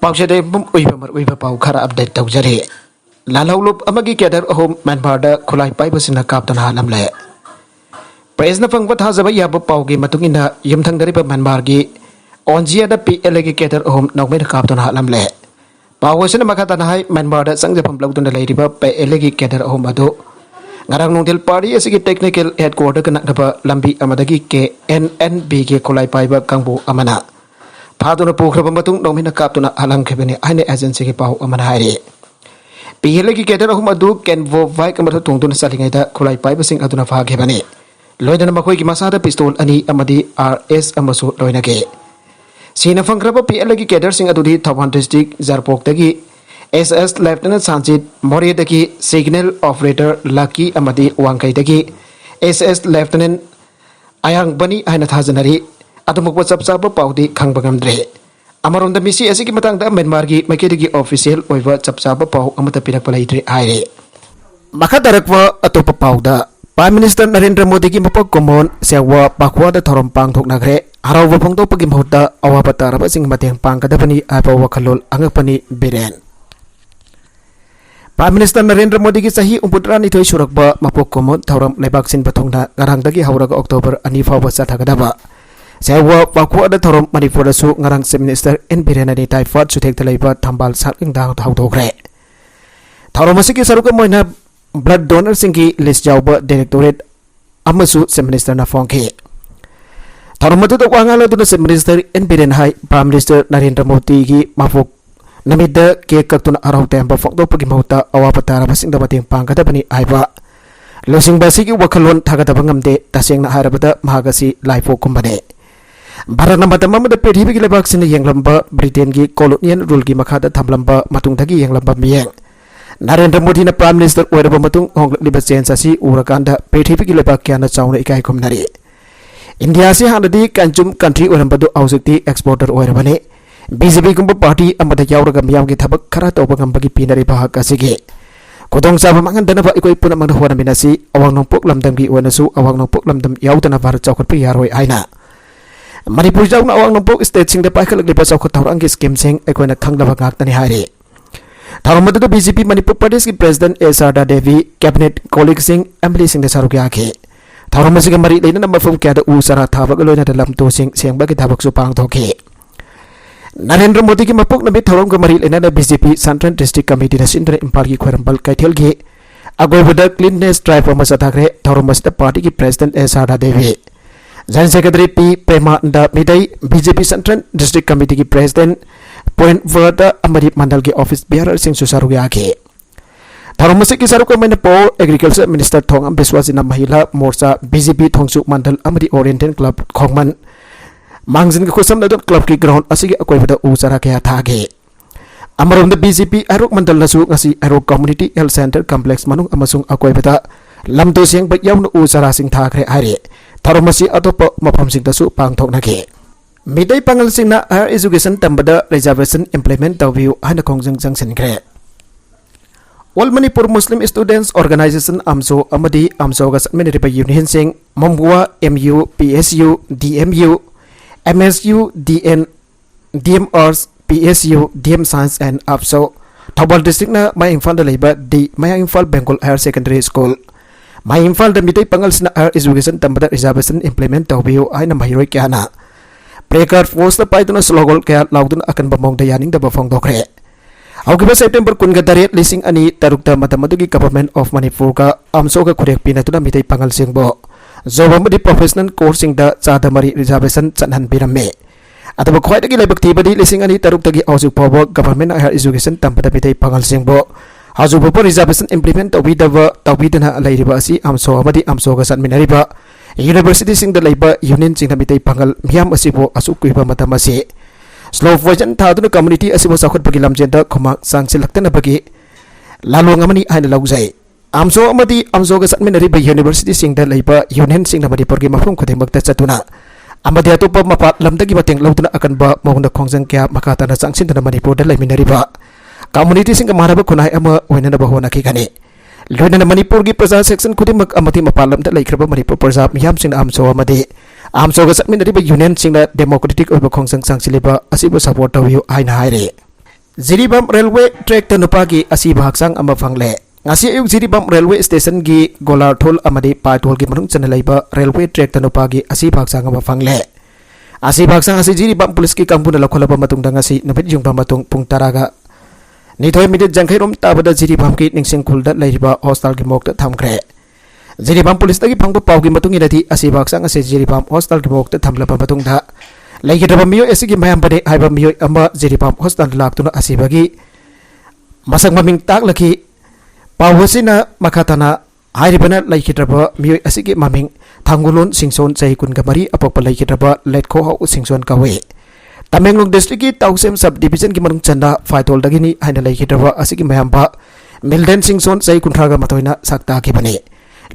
पाउसेदे बुम उइबा पाउ खरा अपडेट तौजरे लालौलुप अमगी केडर अहोम म्यांमारदा खुलाई पाइबसिना कापतना हालमले प्रेसना फंगबा थाजबा याब पाउगी मतुंगिना यमथंगदरिबा म्यांमारगी ओंजियादा पीएलए केडर अहोम नौमेदा कापतना हालमले पाउसेना मखातना हाई म्यांमारदा संगजफम लौदुना लेरिबा पीएलए केडर अहोम अदो ngarang nungtil party asigi technical headquarter kanaknaba lambi amadagi KNNB ge khulai paiba kangbu amana phaduna pukhraba matung nomina kaptuna halang khebeni aine agency ge pau amana haire PLA gi keter ahum adu kenvo vai kamathu tungduna salingai da khulai paiba sing aduna pha khebani loidana makhoi gi masada pistol ani amadi RS amasu loina ge sina fangraba PLA gi keter sing adudi Thawhan district Zarpok tagi SS Lieutenant Sanjit Moria dagi signal operator Lucky amadi Wangkai dagi SS Lieutenant Ayang Bani aina thajanari adumukwa chapchaba paudi khangbagamdre amaronda misi asigi matangda Myanmar gi makedagi official oiva chapchaba pau amata pirakpa leidre aire makadarakwa atopa pauda Prime Minister Narendra Modi gi mapak komon sewa pakwa da thorom pang thoknagre harawa phongto pagi mahutta awapata raba sing mateng pangkadabani apa wakhalol angapani biren Prime Minister Narendra Modi ki sahi umputrani thoi surakba mapok komon thoram lebak sin pathongna ngarang dagi hauraga October ani fawa sathagadaba sewa pakwa da thorom Manipur su ngarang Chief Minister N Biren ani typhoid suthek thalaiba thambal saking da haudokre thorom asiki saruka moina blood donor singi list jawba directorate amasu Chief Minister na phongke thorom adu da wangala du Chief Minister N Biren hai Prime Minister Narendra Modi gi mapok namida ke kaktuna arau temba fokdo pagi mauta awapatara basing dapating pangkadabani aiba losing basiki wakalon thagadaba ngamde tasengna harabada mahagasi laifo kumbane Bharat namatama mada pridhibi gi lebak sin yenglamba Britain gi colonial rule gi makhada thamlamba matungdagi yenglamba miyeng Narendra Modi na Prime Minister oiraba matung honglakliba change asi urakanda pridhibi gi lebak kyana chauna ikai khumnari India se hanadi kanchum country oirambadu ausukti exporter oirabane BJP kumba party amada yauraga miyam gi thabak khara toba ngambagi pinari bahak asige kodong saba mangan dana ba ikoi puna mangna huana minasi awang nongpok lamdam gi onasu awang nongpok lamdam yaudana Bharat chawkhat pi yaroi aina Manipur jawna awang nongpok state sing da paikhalak lipa chawkhat thawrang gi scheme sing ekoina khanglaba ngaktani haire tharomada BJP Manipur Pradesh ki President Sarda Devi cabinet colleague sing MLA sing da saruk yakhe tharomasiga mari leina mafum kya da u sara thabak loina da lamto sing sengba gi thabak su pang thoke Narendra Modi ki mapok nabi thorom ko maril ena BJP Central District Committee na sindra impar ki khwarambal kaithel gi agoi bada cleanness drive amasa thakre thorom masda party ki President Sarda Devi Joint Secretary P Prema da midai BJP Central District Committee ki President Point Verda amari mandal ki office bearer sing susaru ya ke thorom masik ki saru ko main po Agriculture Minister Thong am Biswasina Mahila Morcha BJP Thongsu mandal amari Oriental Club Khongman Mangzin ko kusam nadot club ki ground asigi akoi bada usara kaya thage amarom da BJP arok mandal nasu ngasi arok community health center complex manung amasung akoi bada lamdo siang ba yaw na usara sing thagre are tharomasi atopa mafam sing tasu pangthok nage midai pangal sing na higher education tambada reservation implement tawiu hana kongjang jang senkre All Manipur Muslim Students Organization AMSO amadi AMSO ga satmeni riba union sing Mambua MU PSU DMU MSU DN DMRs PSU DM Science and APSO Thawbal District na May Imphal da leiba di May Imphal Bengal Higher Secondary School May Imphal da mitai pangal sina higher education tambada reservation implement tawbiu ay na mahiroi kyana Precard force na paituna slogol kaya laudun akan bamong da yaning da bafong dokre Augiba September kunga daret lising ani tarukta matamadugi Government of Manipur ka AMSO ka kurek pinatuna mitai pangal singbo Zobamadi professional coursing da chada mari reservation chanhan birame ataba khwai dagi laibak tibadi lising ani taruk tagi ausuk phawa government higher education tampada bitai pangal singbo hazu bopo reservation implement tawidana lairiba asi AMSO amadi AMSO ga sanminariba university sing da laiba union sing da bitai pangal miam asibo asuk kuiba matamasi slow version thaduna community asibo sakhot bagi lamjenda khoma sangsilaktana bagi lalong amani aina lauzai AMSO amadi AMSO ga satminari ba university sing da leiba union sing na Manipur gi mafum khudimak ta chatuna amadi atopa mapat lamdagi bateng lauduna akan ba mawna khongjang kya makata na sangsin da Manipur da laiminari ba community sing ga maraba khunai ama oina na bahona ki gane loina na Manipur gi praja section khudimak amati mapalam da laikhraba Manipur praja miyam sing AMSO amadi AMSO ga satminari ba union sing na democratic oiba khongjang sangsiliba asibo support tawiu aina haire Jiribam Railway Track Tanupagi Asiba Haksang Ama Fangle. Ngasi ayuk Jiribam Railway Station gi Golar Thol Amadi Paitol gi Manung Chanalaiba Railway Track Tanupagi Asiba Haksang Ama Fangle. Asiba Haksang asi Jiribam Police ki Kampun Lakolaba Matung Dangasi Nabit Yung Pamatung Pung Taraga. Nitoy Midit Jangkairom Tabada Jiribam ki Ningsing Kuldat Laiba Hostel gi Mokta Thamkre. Jiribam Police lagi Pangpa Pau gi Matung Inati Asiba Haksang asi Jiribam Hostel gi Mokta Thamlaba Matung Da. Lagi dalam miyo esigi mayam pada hai miyo amba Jiribam Hostel lak tuna asibagi masang maming tak lagi pawasina makatana hai ribana lagi dalam miyo esigi maming tanggulun singson sahikun kamari apok lagi dalam let ko hau singson kawe Tamenglong district Tausem subdivision ki manung chanda faitol dagini hai na lagi dalam asigi mayam ba Milden singson sahikun raga matoina sakta ki bane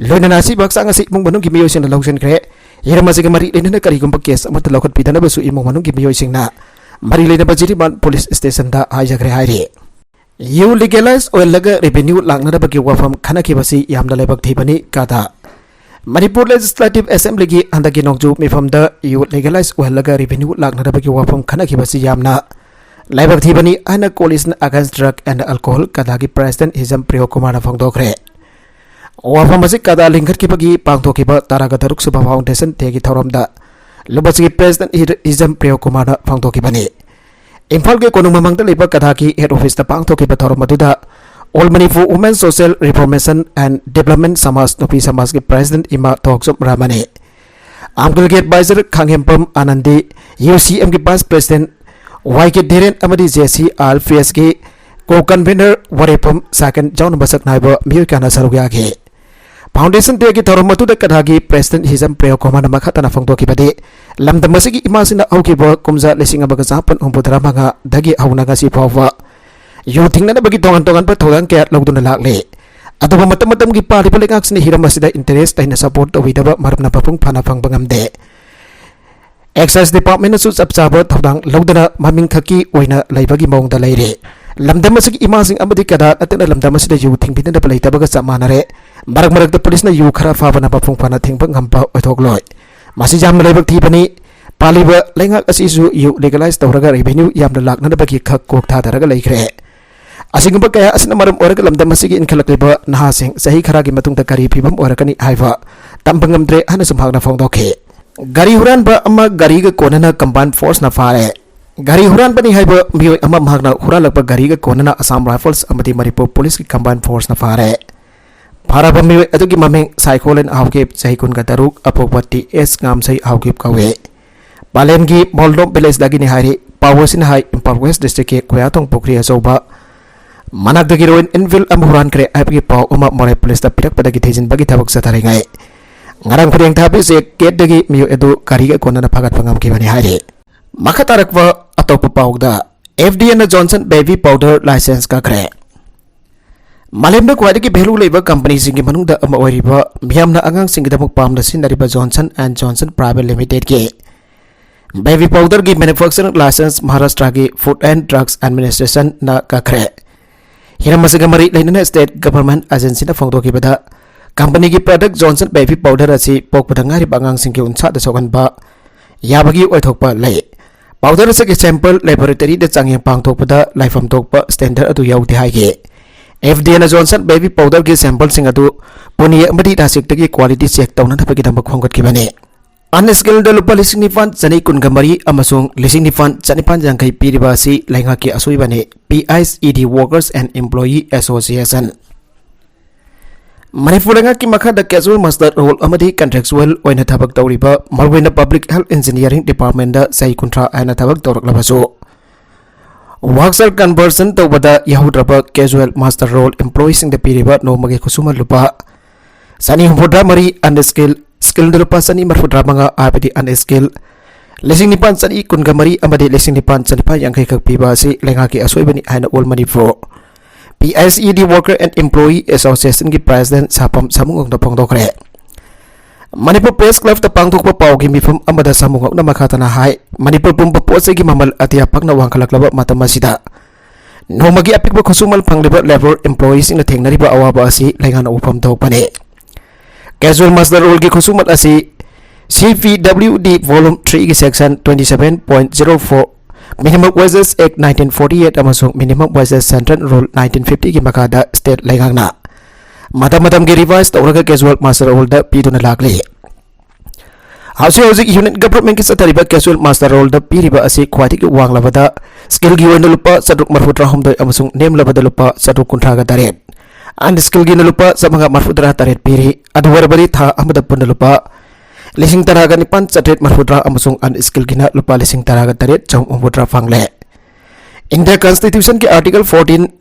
Lona nasi baksa ngasi mung manung ki miyo sin lausen kre Yerama sing mari lena kari gumpa kes amat lakukan pidana basu imong manung ki miyo sing na mari lena Jiribam police station da haja kre haire You legalize oil laga revenue langna da bagi wafam khana ki basi yamda lebak thibani kata Manipur Legislative Assembly ki andagi nongju mifam da you legalize oil laga revenue langna da bagi wafam khana ki basi yamna lebak thibani ana coalition against drug and alcohol kada ki president Hizam Priyo Kumar Phongdokre Wafam masih kada lingkar ki bagi pangto ki ba taraga daruk subha foundation tegi thoramda lubasi president Hizam Priyo Kumar Phongdok ki bani Imphal ke konung mamang taliba kada ki head office ta pangto ki ba thoram maduda All Manipur Women Social Reformation and Development Samas Nopi Samas ki president Ima Thoksop Ramane Amkul ki advisor Khanghempam Anandi UCM ki vice president YK Dhiren amadi JC Alfias ki co-convener Warepam second John Basak Naiba Miyukana Sarugya ki Foundation Day ki thorom matu da kadagi President Hizam Priyo Kumar makhatana phongdo ki bade lamda masigi imasina auki ba kumza lesinga baga zapan umpudra manga dagi auna ga si phawa yu thingna bagi tongan pa thogang ke logduna lakle adoba matam ki pari pelekak sini hiram masida interest taina support to widaba marapna papung phana phang bangam de Excise Department su sabsaba thodang logduna maming khaki oina laibagi mong da leire lamdam masigi imasing amadi kada atena lamdam masida yu thingpin da palai tabaga samanare Marak da police na yu khara fa bana papung phana thingpa ngampa oithokloi masi jam lebak thi bani paliba lengak asisu yu legalize tawraga revenue yamna lakna da bagi khak kok tha daraga leikre asigumba kaya asna maram oraga lamdam masigi inkhalak leba naha sing sahi khara gi matung da kari phibam orakani haiwa tambangam dre hana sumhagna phongdokhe gari huran ba amma gari ga konana combined force na fare gari huran bani haiba miyo amma mahagna huralak ba gari ga konana Assam Rifles amadi Manipur police ki combined force na fare Parabami atu ki mameng psycholen awkip sahikun gataruk apopati es ngam sai awkip kawe Palem ki Moldom Village dagi ni hari Pawasin hai Impal West district ke Kuyatong Pukri asoba Manak dagi roin invil amhuran kre aip ki paw uma more police ta pirak pada ki thejin bagi thabak sa taringai ngarang phureng thapi se ket dagi miyo edu kariga konana phagat pangam ki bani hari makatarakwa atop pawda FDN Johnson baby powder license ka kre Malemda kwadi belu leba company singi manungda ama oriba miyamna angang singi damuk pamda sinariba Johnson and Johnson Private Limited ke baby powder ki manufacturing license Maharashtra ki Food and Drugs Administration na kakre hiram masiga mari lainana state government agency na phongdo ki bada company ki product Johnson baby powder asi pok padangari bangang singi unsa da sogan ba yabagi oithokpa lei powder sa ki sample laboratory da changi pangthok pada laifam tokpa standard adu yauti hai ke FDN Johnson baby powder ki sample sing adu puni amadi dasik tagi quality check tawna thapagi damba khongkat ki bane unskilled lupa lising nifan chani kun gamari amasung lising nifan chanipan jangkai piriba si lainga ki asui bane PICED Workers and Employee Association Manipur lenga ki makha da casual master role amadi contractual oina thabak tawriba malwena public health engineering department da sai kuntra aina thabak tawrak labaso Worksal conversion to bada yahudraba casual master role employees in the piriba no magi kusuma lupa sani humbodra mari unskilled skill lupa sani marfudra manga abadi unskilled lesing nipan sani kun gamari amadi lesing nipan sani pa yang kai kak piba si lenga ki asoi bani aina all Manipur PICED Worker and Employee Association ki president sapam samungong da phongdokre Manipur Press Club ta pangthok pa paw gi mifum amada samungok na makhatana hai Manipur pumpa poche gi mamal atia pakna wangkalaklaba matamasida nomagi apik ba khusumal phangliba labor employees ina thengnari ba awaba asi laingana upam thok pane casual master role gi khusumal asi CPWD volume 3 gi section 27.04 Minimum Wages Act 1948 amasung Minimum Wages Central Rule 1950 ki makada state laingangna madam ki revise tawraga casual master role da piduna lagli. Hausi unit government ki satariba casual master role da piriba asi khwati ki wang labada skill gi wena lupa saduk marfutra homdoi amasung name labada lupa saduk kuntra ga taret and skill gi lupa samanga marfutra taret piri adwar bari tha amada pun lupa Lising taraga nipan satret marfutra amasung an skill gina lupa lising taraga taret chom umputra fangle. India Constitution ki Article 14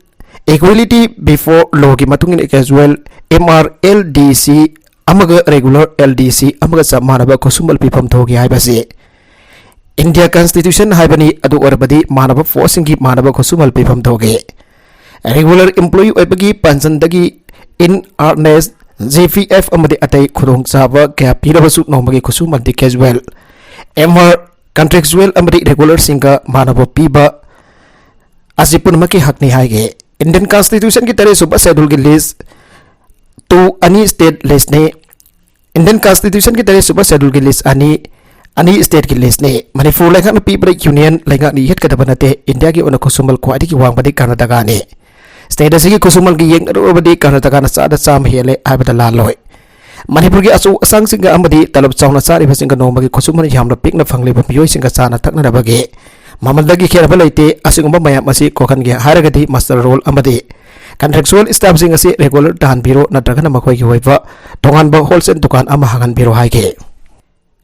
Equality before law ki matungin casual MRLDC amaga regular LDC amaga samanaba kosumal pipam thogi haibasi. India Constitution haibani adu orbadi manaba forcing ki manaba kosumal pipam thogi. Regular employee oibagi pension dagi in earnest JPF amadi atai khudong saba kya pirabasu nomagi kusumal di casual MR contractual amadi regular singa manaba piba asipun maki hakni haige. Indian Constitution ki tare suba schedule ki list to ani state list ne Indian Constitution ki tare suba schedule ki list ani state ki list ne Manipur laga na piba union laga ni het kadabanate India ki ona kusumal ko adi ki wang badi Karnataka ne State asigi kusumal ki yeng robadi Karnataka na sada sam hele habada laloi Manipur ki asu asang singa amadi talab chawna sari basinga nomagi kusumal yamra pikna fangle ba miyoi singa sana takna dabage mamadagi khera balaite asingumba mayam asi kokan ge haragadi master role amadi contractual staff singa si regular dan biro natraga na makoi ki hoiba tongan ba wholesale dukan ama hangan biro haige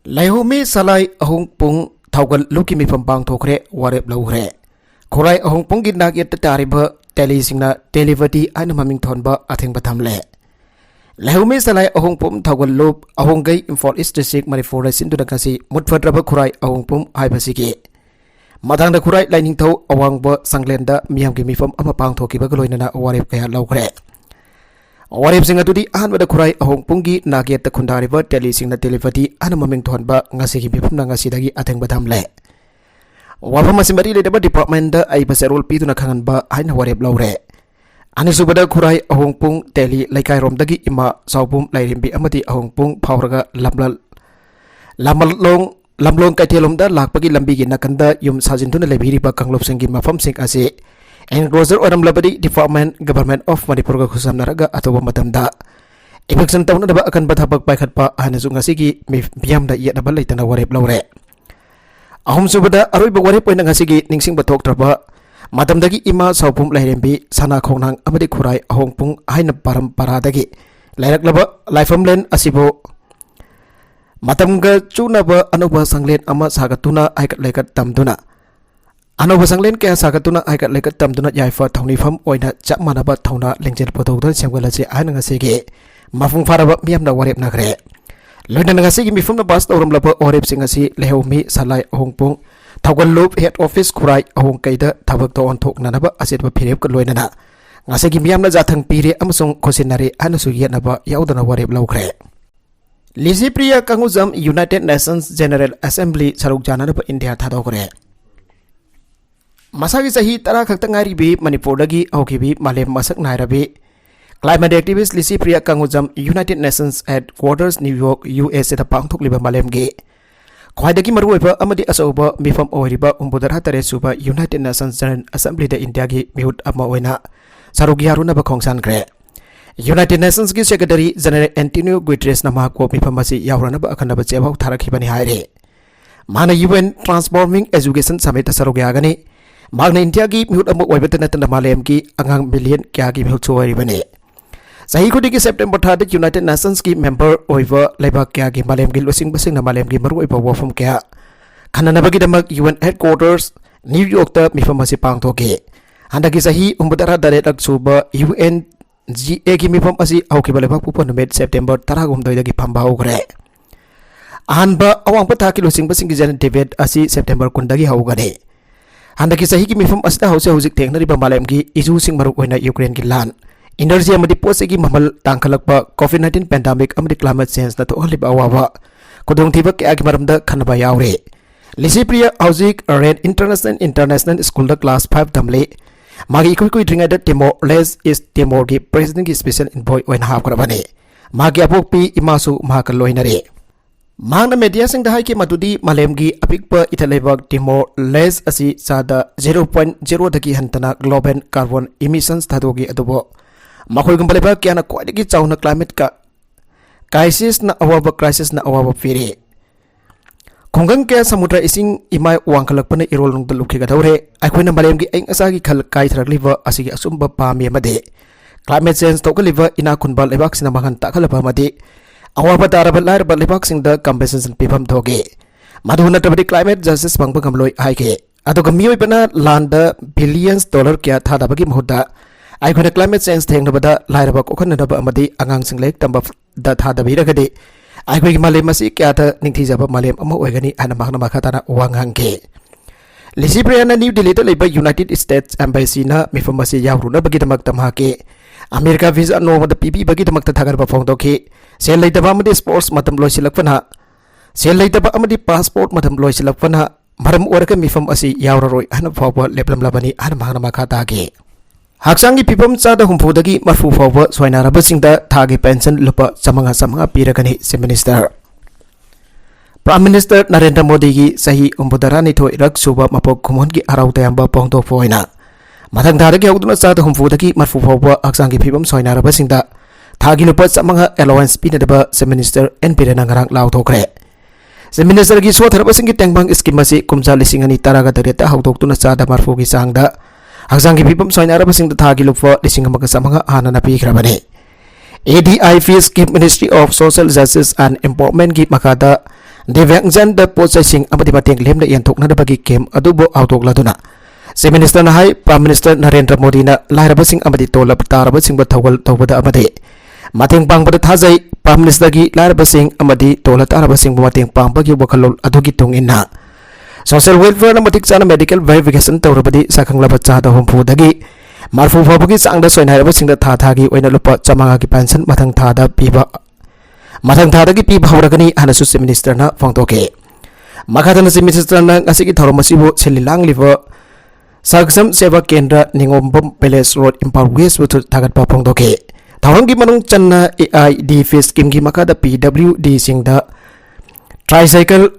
Laihumi salai ahung pung thaugal luki mi pampang thokre warep lauhre Khorai ahung pung gi nagit tariba Teli singna televati aina maming thonba atheng bathamle Laihumi salai ahung pum thawal lob ahung gai Imphal East District Manipur sinduna kasi mutfadraba khurai ahung pum haibasigi madangda khurai lining thau awangba sanglenda miyam gi mifam ama pang thoki ba galoinana warep kaya laukre warep singa tudi ahanbada khurai ahung pum gi naget ta khundariba teli singna televati aina maming thonba ngasi gi mifam na ngasi dagi atheng bathamle Wafam masih bari le department da ai baserol pi tuna khangan ba haina warep laure ani subada khurai ahung pung teli laikai rom dagi ima saubum lairimbi amati ahung pung phawraga lamlong kai thelom da lakpagi lambi gi nakanda yum sajin tuna lebiri ba kanglop singi mafam sing ase enclosure oram labadi department government of Manipur ga khusam naraga atoba matam da election tawna da ba akan bathabak paikhat pa hana junga sigi miyam da iya da ba leitana warep laure Ahum subada aroi bagwari poina ngasigi ningsing batok traba madamdagi ima saupum lairembi sana khongnang amadi khurai ahong pung haina parampara dagi lairak laba laifamlen asibo matamga chunaba anuba sanglen ama sagatuna aikat lekat tamduna anuba sanglen kya sagatuna aikat lekat tamduna yaifa thongni fam oina chapmanaba thongna lengjel potokda semgalachi aina ngasigi mafung faraba miyamda warep nagre Loina ngasi gi mifum na bas tawram lapa orep singasi lehumi salai ahongpung thawgal lob head office khurai ahong kaida thabak to onthok nanaba asit ba phirep ka loina na ngasi gi miyam na jathang pire amasung khosinari anasu yenaba yaudana warep laukre Lisi Priya Kanguzam United Nations General Assembly saruk janana ba India thadokre Masagi sahi tara khakta ngari bi Manipur dagi hokibi malem masak nairabi Climate activist Lisi Priya Kanguzam United Nations Headquarters New York USA da pangthok liba malem ge khwaidagi maruiba amadi asoba mifam oiriba umbudar hatare suba United Nations General Assembly da India gi mihut ama oina sarugi haruna ba khongsan kre United Nations gi Secretary General Antonio Guterres nama ko mifam asi yaurana ba akhana ba chebau tharakhibani haire mana UN Transforming Education Summit sarugi agani magna India gi mihut ama oibata natana malem gi angang million kya gi mihut choiribani Sahi kudi ki September 3 United Nations ki member oiva lebak kya gi malem gi losing basing na malem gi maru oiva wafum kya khanana bagi damak UN headquarters New York ta mifam masi pang thoke handaki sahi umbudara direct suba UN GA ki mifam asi auki balebak pupan med September 3 doi dagi phamba ogre ahanba awang patha ki losing basing gi jan David asi September kundagi haugane handaki sahi ki mifam asta hause hujik thengna riba malem gi isu sing maru oina Ukraine ki lan Energy amadi posegi mamal tangkalakba COVID-19 pandemic amadi climate change na to haliba awawa kodong tiba kaya ki maramda khanaba yaure Lisi Priya Hauzik Red International School da class 5 tamle magi ikoi dringa da Timor Leste is Timor gi president gi special envoy oin hab karabane magi apok pi imasu mahakaloinare Mangna media sing dahai ki madudi malemgi apikpa ithalebak Timor Leste asi sada 0.0 dagi hantana global carbon emissions thadogi adubo makhoi gumbaleba kyana kwadigi chauna climate ka crisis na awaba firi khongang ke samudra ising imai wangkhalakpana irol nung dalukhi ga dawre aikoina malemgi eng asagi khal kai thrakliwa asigi asumba pami amade climate change tokaliwa ina kunbal lebak sina mangan takhalaba made awaba daraba larba lebak sing da compensation pibam thoge madhuna tabadi climate justice bangba gamloi haike adoga mioi bana landa billions dollar kya thada bagi mohuda aikoina climate change thengnabada larba kokhan naba amadi angang sing lek tamba da thada biragade aigoi malem masi kya ta ningthi jaba malem ama oigani ana magna makhatana wanghangke Lisibriana New Delhi to leba United States Embassy na mifamasi yawruna bagi damak tamhake America visa no mada pipi bagi damak tathagar ba phong doke sel leitaba amadi sports matam loisilakpana sel leitaba amadi passport matam loisilakpana maram oraka mifam asi yawraroi hana phawba leplam labani ana magna makhatake Haksangi pipam sada humpudagi marfu fawba soinaraba singda thagi pension lupa samanga piragani se minister Prime Minister Narendra Modi gi sahi umbudarani thoi rak suba mapok khumon gi arau tayamba pongtok foina mathang thadagi hawduna sada humpudagi marfu fawba haksangi pipam soinaraba singda thagi lupa samanga allowance pinadaba se minister N Birena ngarang law thokre se minister gi so tharaba singi tengbang scheme asi kumja lisingani taraga tareta hawdok tuna sada marfu gi sangda Haksangi pipam soinaraba singda thagi lupa lising amaga samanga hana napi krabane ADI Fee Scheme Ministry of Social Justice and Empowerment gi makada Divyangjan the processing amadi mateng lemna yanthokna bagi kem adubo autok laduna se minister na hai Prime Minister Narendra Modi na lairaba sing amadi tolap taraba sing ba thawal tawbada amade mateng pangbada thajai Prime Minister gi lairaba sing amadi tola taraba sing mateng pangbagi wakalol adugi tungina Social welfare na matik sana medical verification tawrabadi sakanglaba chada humpu dagi marfu fabagi sangda soinaraba singda thagi oina lupa chamanga gi pension mathang thada piba mathang thadagi piba hawragani hanasu se minister na phangtoke makadana se minister na ngasigi thoromasibu selilang liva sagsam seva kendra ningombom palace road impal west wutu thagat pa phangtoke thawrangi manung channa AID Fee Scheme gi makada PWD singda tricycle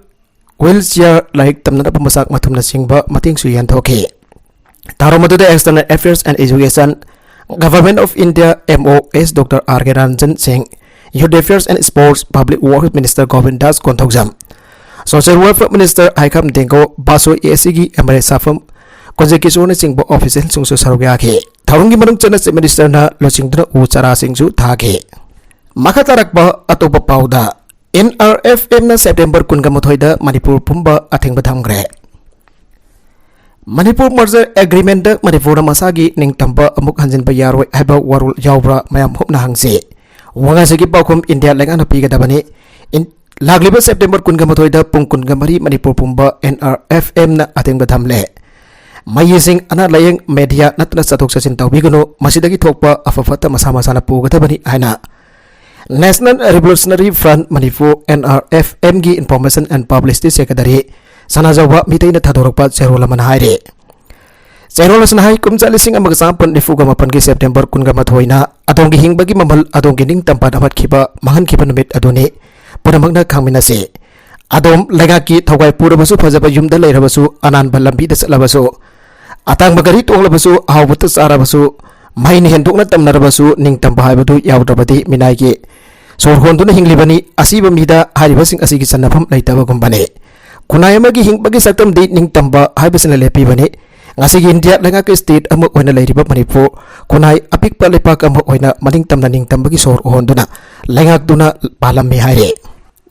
wheelchair like tamna pamasak mathumna singba mating suyan thoke Taromaduda External Affairs and Education Government of India MOS Dr. R.K. Ranjan Singh Youth Affairs and Sports Public Works Minister Govind Das Konthokjam Social Welfare Minister Haikam Dengo Baso ESG Emre Safam Konjekisone Singbo Official Sungsu Sarugake Tharungi Manung Chana Minister na Losingdra Uchara Singsu Thake Makatarakba Atopa Pauda NRFM na September Kungamothoida Manipur Pumba Athing Bathamgre Manipur Merger Agreement da Manipur Masagi ning tamba amuk hanjin bayaroi haiba warul yawbra mayam hopna hangse wanga segi paukum India lengan hapi gadabani in lagliba September kungamothoida pung kungamari Manipur Pumba NRFM na ating bathamle mayising ana layeng media natna satok sasin tawbigano masidagi thokpa afafata masama sana pugadabani aina National Revolutionary Front Manipur NRFM gi Information and Publicity Secretary Sanajawa mitain na thadorokpa Cherola manhaire Cherola sanahai kumja lising amaga sampun nifuga mapan gi September kunga mathoina adongi hingbagi mamal adongi ning tampat amat khiba mahan khiba numit adone puramagna khangminase adom lagaki thawai purabasu phajaba yumda leirabasu anan balambi da salabasu atang bagari tonglabasu hawbuta sarabasu main hendokna tamnarabasu ning tamba haibadu yawdrabadi minaigi sorhonduna hinglibani asiba mida haribasing asigi sanafam laitaba gumbane kunayamagi hingbagi saktam di ning tamba haibasina lepibani ngasigi India lengaka state ama oina leiriba Manipur kunay apikpa lepak ama oina maning tamna ning tambagi sorhonduna lengak duna palami haire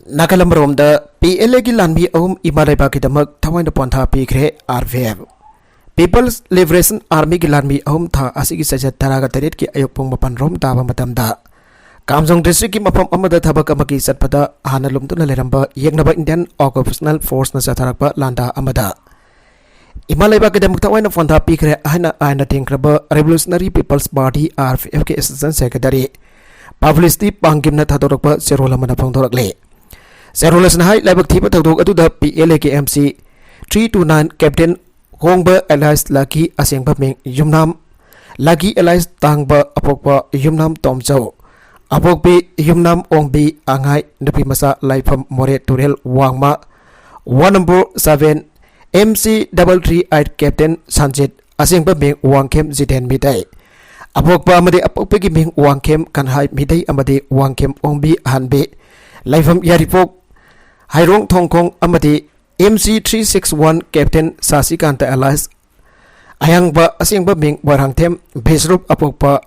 nakalamromda PLA gi lanbi ahum imalaiba kidamak thawaina pontha pikre RVF People's Liberation Army gi lanbi ahum tha asigi sajat taraga taret ki ayok pung mapan rom taba matamda Kamjong district ki mapam amada thabak amaki satpada hana lumtuna leramba yegnaba Indian Occupational Force na satharakpa landa amada Imalaiba kedam thawaina fontha pikre aina tingkraba Revolutionary People's Party RFF ke Assistant Secretary Publicity pangimna thadorakpa Cherola mana phangdorakle Cherola sanahai laibak thiba thadok aduda PLA ke MC 329 Captain Hongba Elias Lucky asengba ming yumnam Lucky Elias tangba apokba yumnam Tomchau Apokpi Yumnam Ongbi Angai Nupi Masa Laifam More Turel Wangma 1 number 7 MC338 Captain Sanjit Asing Baming Wangkem Ziden Midai Apokpa Amade Apokpi Giming Wangkem Kanhai Midai Amade Wangkem Ongbi Hanbe Laifam Yaripok Hairong Tongkong Amade MC361 Captain Sasikanta Alliance Ayangba Asing Baming Warangtem Besrup Apokpa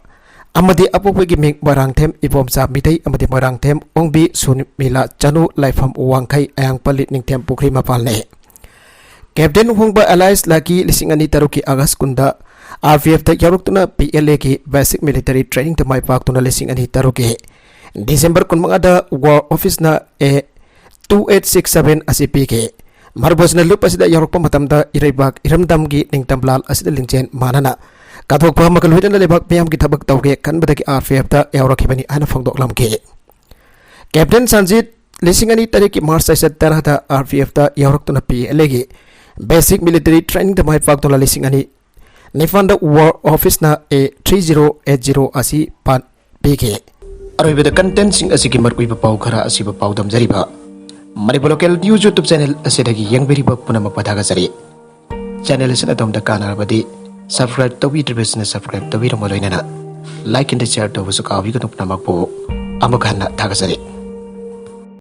Amadi Apokpa Giming Warangtem Ibomsa Midai Amade Warangtem Ongbi Sun Mila Chanu Laifam Wangkai Ayang Palit Ningtem Pukri Mapalne Captain Hongba Alliance Lagi Lisingani Taruki Agas Kunda RVF Tak Yaruktuna PLA ki Basic Military Training Tamai Pak Tuna Lisingani Taruki Desember kun mangada War Office na 2867 ACP Marbos na lupa sida yarok pa matamda iraybak iramdam gi ningtamblal asida lingchen manana kathok pa makalhuitan na lebak piyam ki thabak tawge kan badaki RFF ta yaurok hibani ana phangdok lamke Captain Sanjit lisingani tariki March 17 da RFF ta yaurok tuna PLA gi Basic Military Training tamai pak tuna lisingani Nifanda War Office na 3080 asi pan PK Aroibada content sing asiki markui pa pau khara asiba pau dam jariba Manipur Local News YouTube channel asidagi yang beriba punamak padhagasari channel asina dom da kana badi subscribe to be business subscribe to be romoloinana like and share to busuka wi kutuk namak po amakhanna thagasari